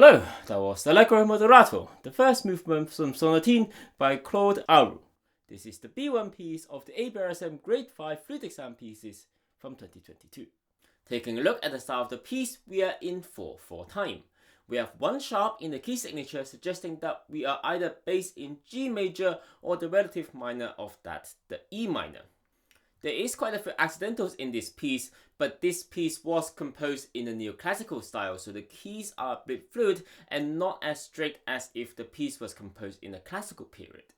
Hello, that was Allegretto Moderato, the first movement from Sonatine by Claude Arrieu. This is the B1 piece of the ABRSM Grade 5 Flute exam pieces from 2022. Taking a look at the start of the piece, we are in 4/4 time. We have one sharp in the key signature, suggesting that we are either based in G major or the relative minor of that, the E minor. There is quite a few accidentals in this piece, but this piece was composed in the neoclassical style, so the keys are a bit fluid and not as strict as if the piece was composed in the classical period.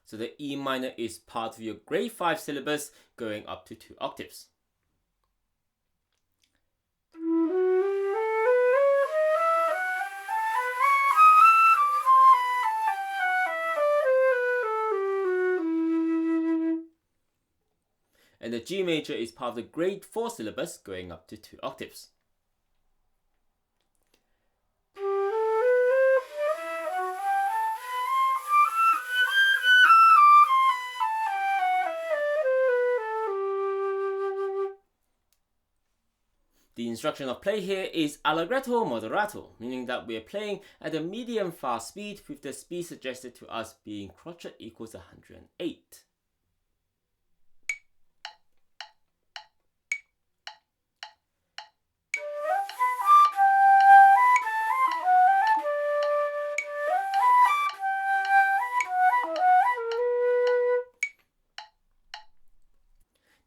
So the E minor is part of your grade 5 syllabus, going up to 2 octaves. And the G major is part of the grade 4 syllabus, going up to 2 octaves. The instruction of play here is Allegretto Moderato, meaning that we are playing at a medium fast speed, with the speed suggested to us being crotchet equals 108.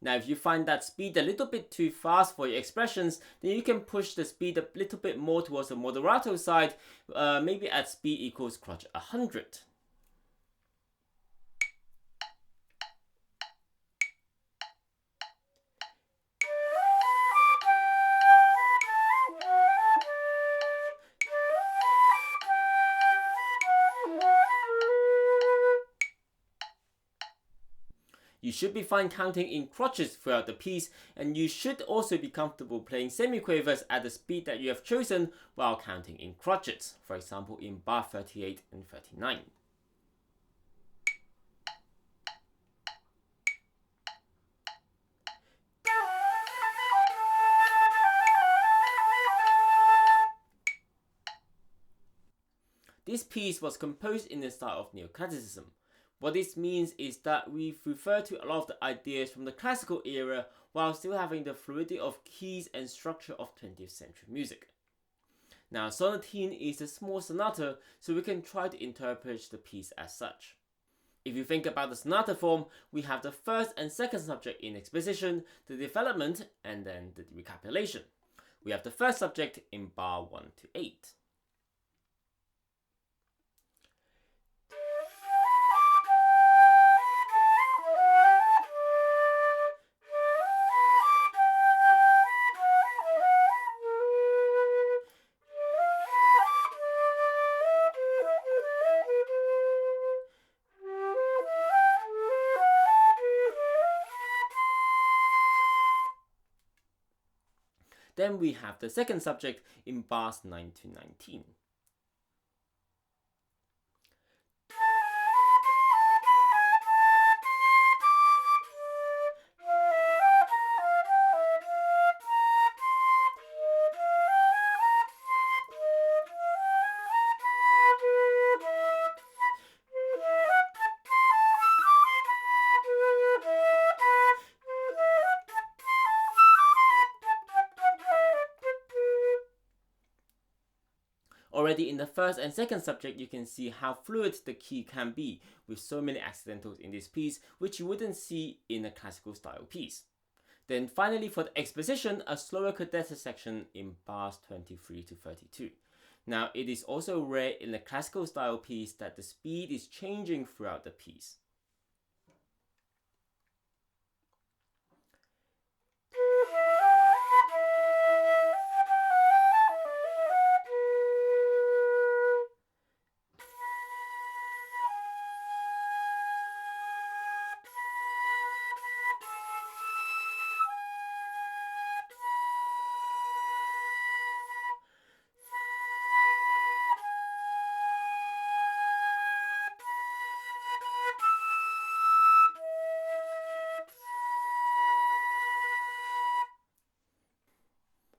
Now if you find that speed a little bit too fast for your expressions, then you can push the speed a little bit more towards the moderato side, maybe at speed equals crotchet 100. You should be fine counting in crotchets throughout the piece, and you should also be comfortable playing semi-quavers at the speed that you have chosen while counting in crotchets, for example in bar 38 and 39. This piece was composed in the style of neoclassicism. What this means is that we've referred to a lot of the ideas from the classical era while still having the fluidity of keys and structure of 20th century music. Now, Sonatine is a small sonata, so we can try to interpret the piece as such. If you think about the sonata form, we have the first and second subject in exposition, the development, and then the recapitulation. We have the first subject in bar 1 to 8. Then we have the second subject in bars 9 to 19. Already in the first and second subject, you can see how fluid the key can be with so many accidentals in this piece, which you wouldn't see in a classical style piece. Then finally for the exposition, a slower Codetta section in bars 23 to 32. Now it is also rare in a classical style piece that the speed is changing throughout the piece.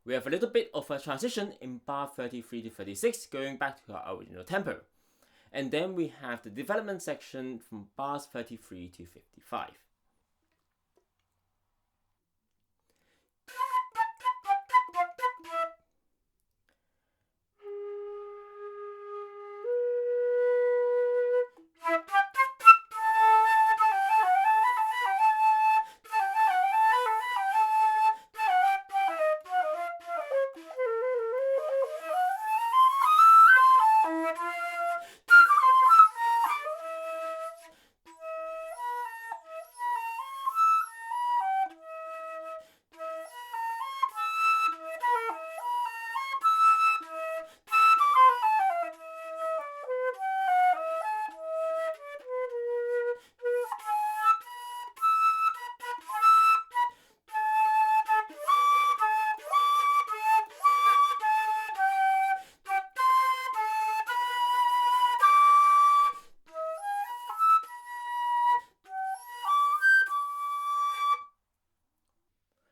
We have a little bit of a transition in bar 33 to 36 going back to our original tempo. And then we have the development section from bars 33 to 55.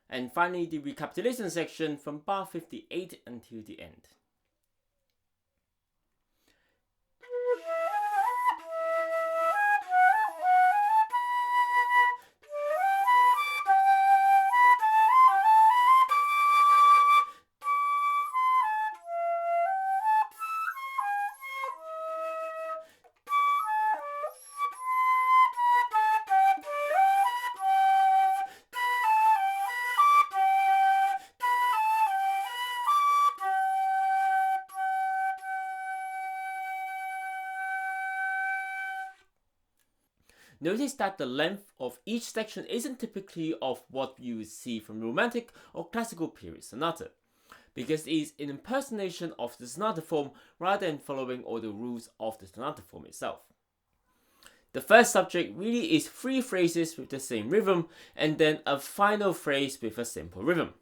And finally, the recapitulation section from bar 58 until the end. Notice that the length of each section isn't typically of what you would see from Romantic or Classical period sonata, because it is an impersonation of the sonata form rather than following all the rules of the sonata form itself. The first subject really is 3 phrases with the same rhythm and then a final phrase with a simple rhythm.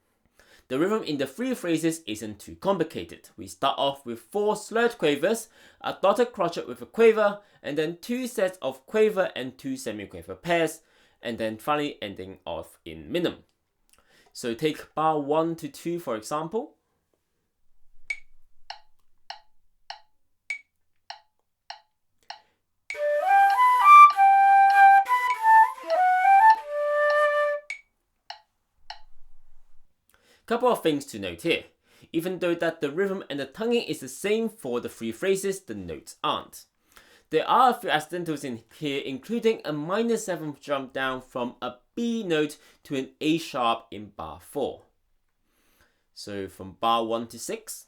The rhythm in the 3 phrases isn't too complicated. We start off with 4 slurred quavers, a dotted crotchet with a quaver, and then 2 sets of quaver and 2 semi-quaver pairs, and then finally ending off in minim. So take bar 1 to 2 for example. Couple of things to note here. Even though that the rhythm and the tonguing is the same for the 3 phrases, the notes aren't. There are a few accidentals in here, including a minor 7th jump down from a B note to an A sharp in bar 4. So from bar 1 to 6.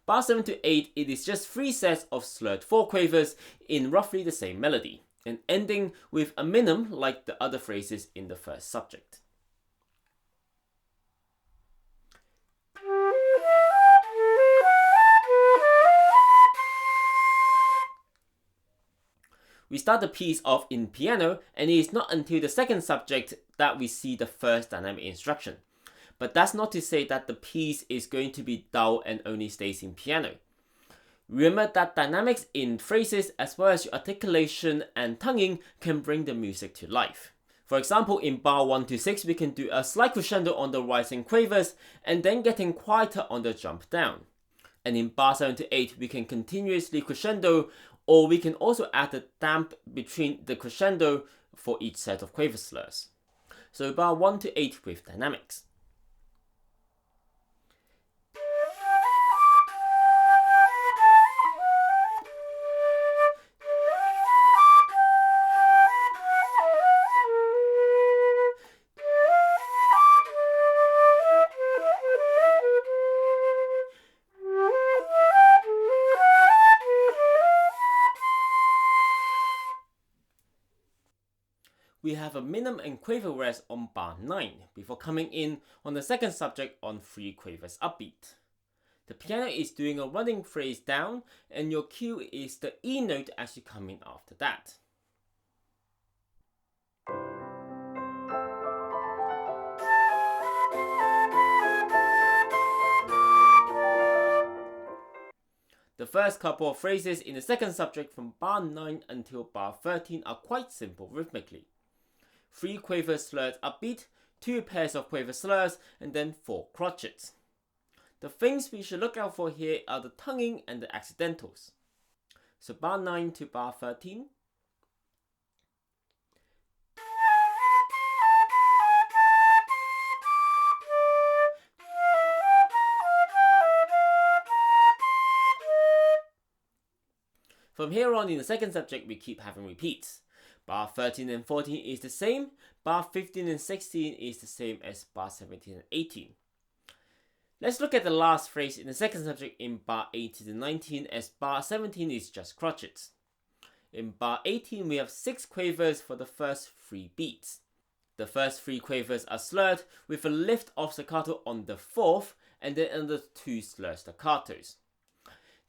Bar 7 to 8, it is just 3 sets of slurred 4 quavers in roughly the same melody, and ending with a minim like the other phrases in the first subject. We start the piece off in piano, and it is not until the second subject that we see the first dynamic instruction. But that's not to say that the piece is going to be dull and only stays in piano. Remember that dynamics in phrases as well as your articulation and tonguing can bring the music to life. For example, in bar 1 to 6 we can do a slight crescendo on the rising quavers and then getting quieter on the jump down. And in bar 7 to 8 we can continuously crescendo, or we can also add a damp between the crescendo for each set of quaver slurs. So bar 1 to 8 with dynamics. We have a minim and quaver rest on bar 9 before coming in on the second subject on 3 quavers upbeat. The piano is doing a running phrase down and your cue is the E note as you come in after that. first couple of phrases in the second subject from bar 9 until bar 13 are quite simple rhythmically. 3 quaver slurred upbeat, 2 pairs of quaver slurs, and then 4 crotchets. The things we should look out for here are the tonguing and the accidentals. So bar 9 to bar 13. From here on in the second subject we keep having repeats. Bar 13 and 14 is the same, bar 15 and 16 is the same as bar 17 and 18. Let's look at the last phrase in the second subject in bar 18 and 19, as bar 17 is just crotchets. In bar 18 we have 6 quavers for the first 3 beats. The first 3 quavers are slurred with a lift of staccato on the 4th and then another 2 slurred staccatos.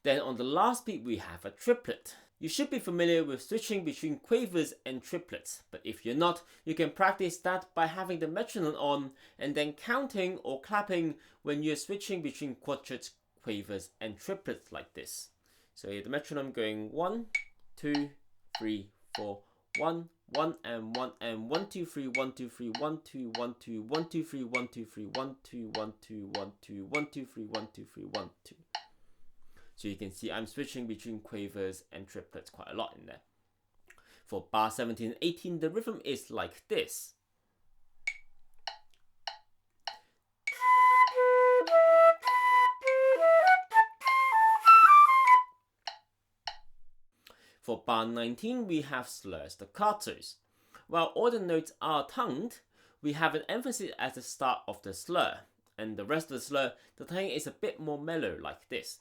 Then on the last beat we have a triplet. You should be familiar with switching between quavers and triplets, but if you're not, you can practice that by having the metronome on and then counting or clapping when you're switching between quadrets, quavers and triplets like this. So here the metronome going 1, 2, 3, 4, 1, 1 and 1 and 1, 2, 3, 1, 2, 3, 1, 2, 1, 2, 1, 2, 3, 1, 2, 3, 1, 2, 1, 2, 1, 2, 1, 2, 3, 1, 2, 3, 1, 2. So you can see I'm switching between quavers and triplets quite a lot in there. For bar 17 and 18, the rhythm is like this. For bar 19, we have slur staccatos. While all the notes are tongued, we have an emphasis at the start of the slur, and the rest of the slur, the tongue is a bit more mellow like this.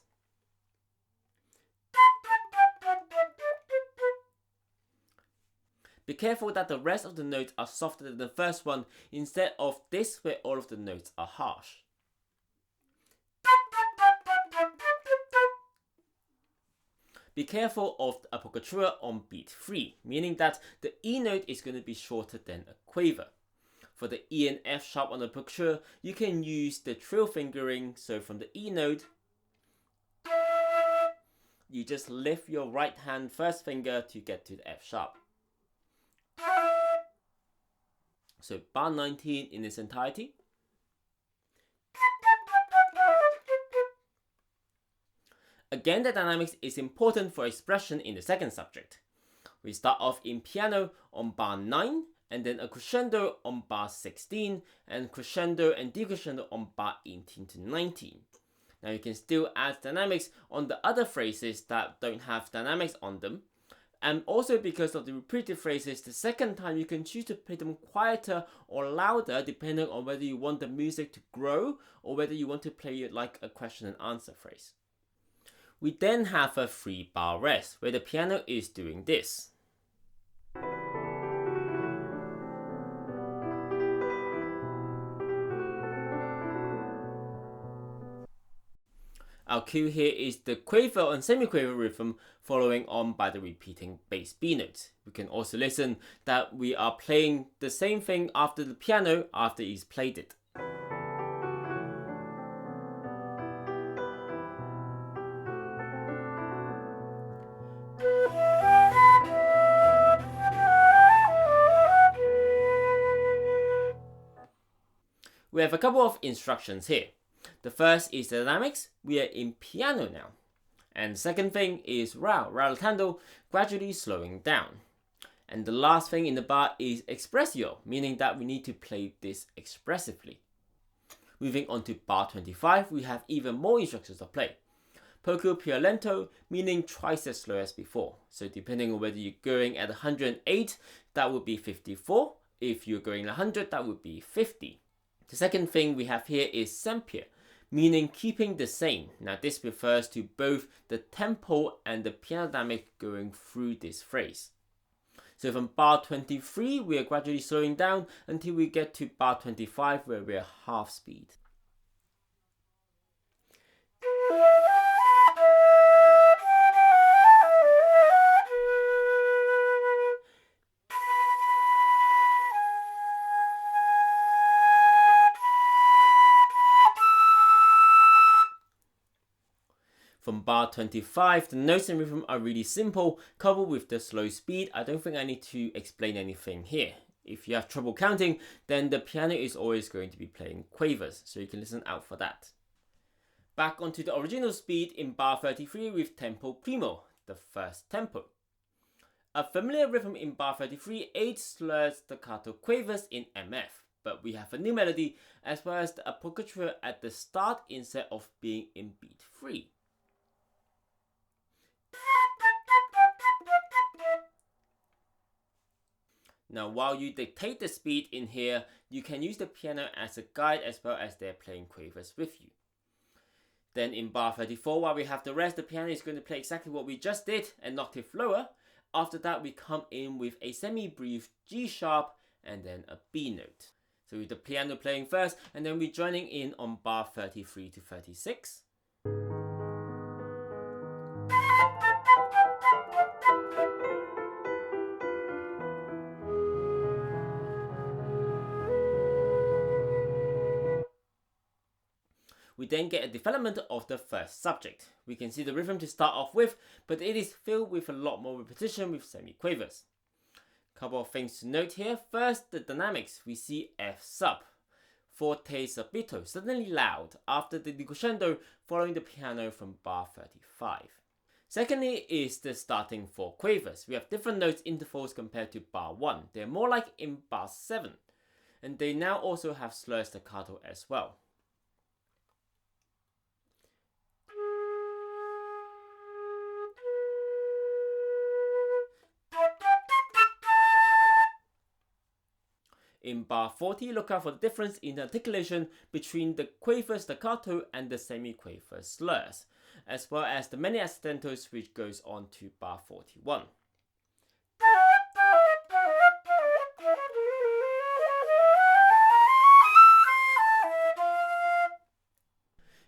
Be careful that the rest of the notes are softer than the first one instead of this where all of the notes are harsh. Be careful of the applicatura on beat 3, meaning that the E note is going to be shorter than a quaver. For the E and F sharp on the applicatura, you can use the trill fingering, so from the E note, you just lift your right hand first finger to get to the F sharp. So bar 19 in its entirety. Again, the dynamics is important for expression in the second subject. We start off in piano on bar 9, and then a crescendo on bar 16, and crescendo and decrescendo on bar 18 to 19. Now you can still add dynamics on the other phrases that don't have dynamics on them. And also because of the repeated phrases, the second time you can choose to play them quieter or louder depending on whether you want the music to grow or whether you want to play it like a question and answer phrase. We then have a 3-bar rest where the piano is doing this. Our cue here is the quaver and semi-quaver rhythm following on by the repeating bass B notes. We can also listen that we are playing the same thing after the piano after he's played it. We have a couple of instructions here. The first is the dynamics. We are in piano now. And the second thing is rallentando, gradually slowing down. And the last thing in the bar is expressio, meaning that we need to play this expressively. Moving on to bar 25, we have even more instructions of play. Poco più lento, meaning twice as slow as before. So depending on whether you're going at 108, that would be 54. If you're going 100, that would be 50. The second thing we have here is sempre, meaning keeping the same. Now this refers to both the tempo and the piano dynamic going through this phrase. So from bar 23, we are gradually slowing down until we get to bar 25 where we are half speed. From bar 25, the notes and rhythm are really simple, coupled with the slow speed. I don't think I need to explain anything here. If you have trouble counting, then the piano is always going to be playing quavers, so you can listen out for that. Back onto the original speed in bar 33 with tempo primo, the first tempo. A familiar rhythm in bar 33 aids slurs staccato quavers in MF, but we have a new melody as well as the applicature at the start instead of being in beat 3. Now while you dictate the speed in here, you can use the piano as a guide as well as they're playing quavers with you. Then in bar 34, while we have the rest, the piano is going to play exactly what we just did, an octave lower. After that, we come in with a semi-brief G sharp and then a B note. So with the piano playing first, and then we're joining in on bar 33 to 36. We then get a development of the first subject. We can see the rhythm to start off with, but it is filled with a lot more repetition with semi-quavers. Couple of things to note here. First, the dynamics. We see F sub, forte subito, suddenly loud after the crescendo following the piano from bar 35. Secondly is the starting 4 quavers. We have different notes intervals compared to bar 1. They're more like in bar 7, and they now also have slur staccato as well. In bar 40, look out for the difference in the articulation between the quaver staccato and the semi-quaver slurs, as well as the many accidentals which goes on to bar 41.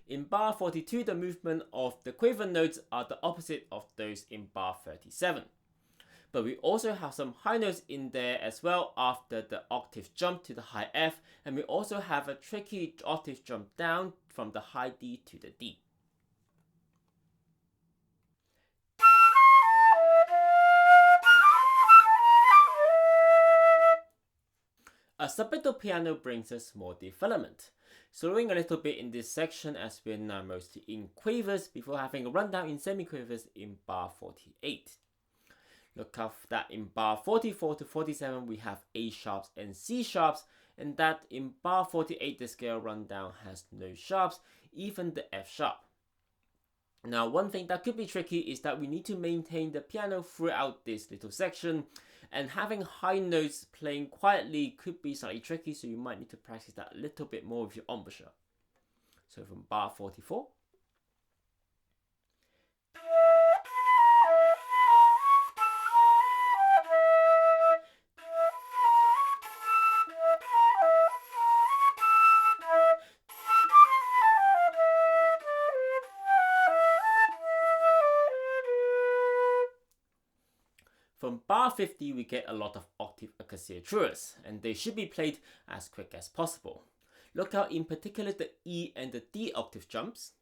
In bar 42, the movement of the quaver notes are the opposite of those in bar 37. But we also have some high notes in there as well after the octave jump to the high F, and we also have a tricky octave jump down from the high D to the D. A subito piano brings us more development. Slowing a little bit in this section as we're now mostly in quavers before having a rundown in semi-quavers in bar 48. Look out that in bar 44 to 47 we have A sharps and C sharps, and that in bar 48 the scale rundown has no sharps, even the F sharp. Now one thing that could be tricky is that we need to maintain the piano throughout this little section, and having high notes playing quietly could be slightly tricky, so you might need to practice that a little bit more with your embouchure. So from bar 44. From bar 50 we get a lot of octave accentuators, and they should be played as quick as possible. Look out in particular the E and the D octave jumps,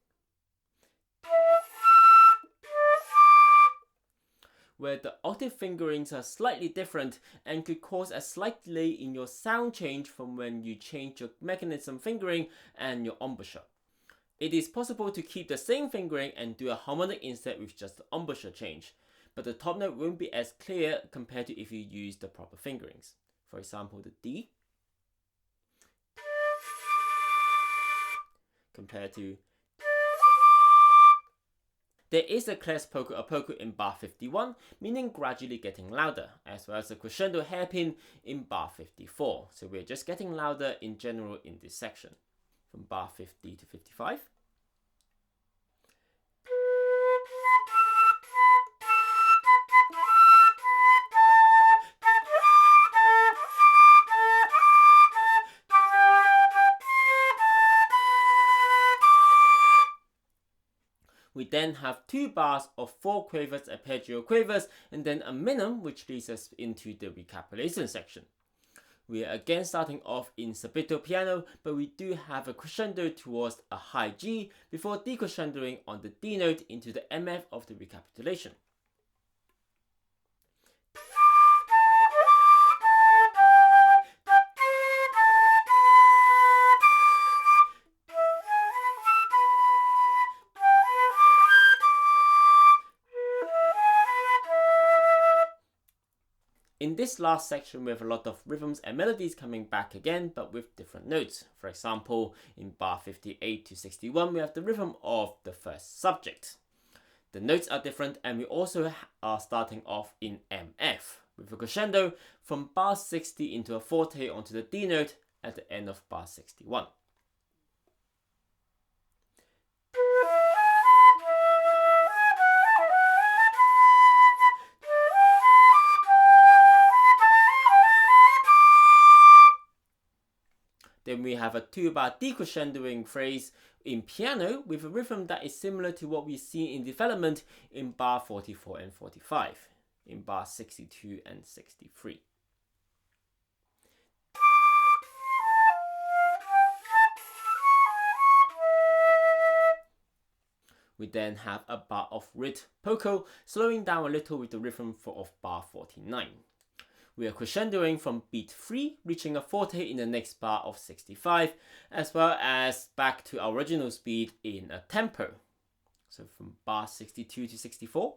where the octave fingerings are slightly different and could cause a slight delay in your sound change from when you change your mechanism fingering and your embouchure. It is possible to keep the same fingering and do a harmonic instead with just the embouchure change, but the top note won't be as clear compared to if you use the proper fingerings. For example, the D compared to. There is a clef polka or polka in bar 51, meaning gradually getting louder, as well as a crescendo hairpin in bar 54. So we're just getting louder in general in this section. From bar 50 to 55. We then have 2 bars of 4 quavers, arpeggio quavers, and then a minimum, which leads us into the recapitulation section. We are again starting off in subito piano, but we do have a crescendo towards a high G before decrescendoing on the D note into the MF of the recapitulation. In this last section, we have a lot of rhythms and melodies coming back again, but with different notes. For example, in bar 58 to 61, we have the rhythm of the first subject. The notes are different, and we also are starting off in MF, with a crescendo from bar 60 into a forte onto the D note at the end of bar 61. Then we have a 2-bar decrescendoing phrase in piano with a rhythm that is similar to what we see in development in bar 44 and 45, in bar 62 and 63. We then have a bar of rit poco, slowing down a little with the rhythm of bar 49. We are crescendoing from beat 3, reaching a forte in the next bar of 65, as well as back to our original speed in a tempo. So from bar 62 to 64.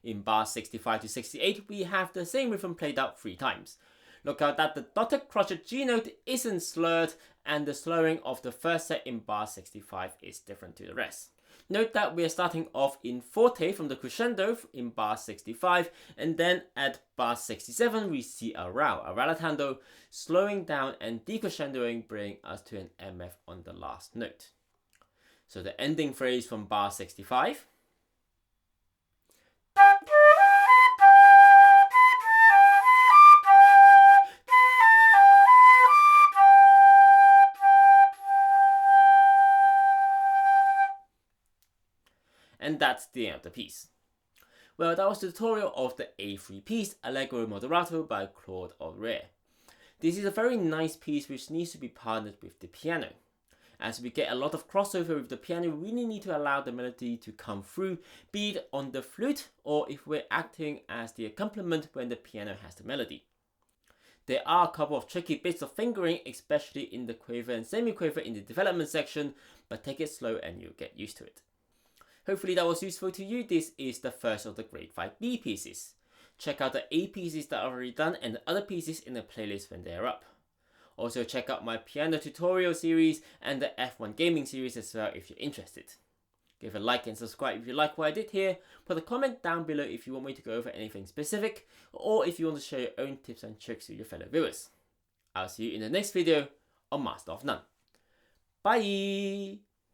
In bar 65 to 68, we have the same rhythm played out 3 times. Look out that the dotted crotchet G note isn't slurred, and the slurring of the first set in bar 65 is different to the rest. Note that we are starting off in forte from the crescendo in bar 65, and then at bar 67 we see a rallentando, slowing down and decrescendoing, bringing us to an MF on the last note. So the ending phrase from bar 65. And that's the end of the piece. Well, that was the tutorial of the A3 piece, Allegretto Moderato by Claude Arrieu. This is a very nice piece which needs to be partnered with the piano. As we get a lot of crossover with the piano, we really need to allow the melody to come through, be it on the flute or if we're acting as the accompaniment when the piano has the melody. There are a couple of tricky bits of fingering, especially in the quaver and semi-quaver in the development section, but take it slow and you'll get used to it. Hopefully that was useful to you. This is the first of the grade 5B pieces. Check out the A pieces that I've already done and the other pieces in the playlist when they're up. Also check out my piano tutorial series and the F1 gaming series as well if you're interested. Give a like and subscribe if you like what I did here. Put a comment down below if you want me to go over anything specific, or if you want to share your own tips and tricks with your fellow viewers. I'll see you in the next video on Master of None. Bye!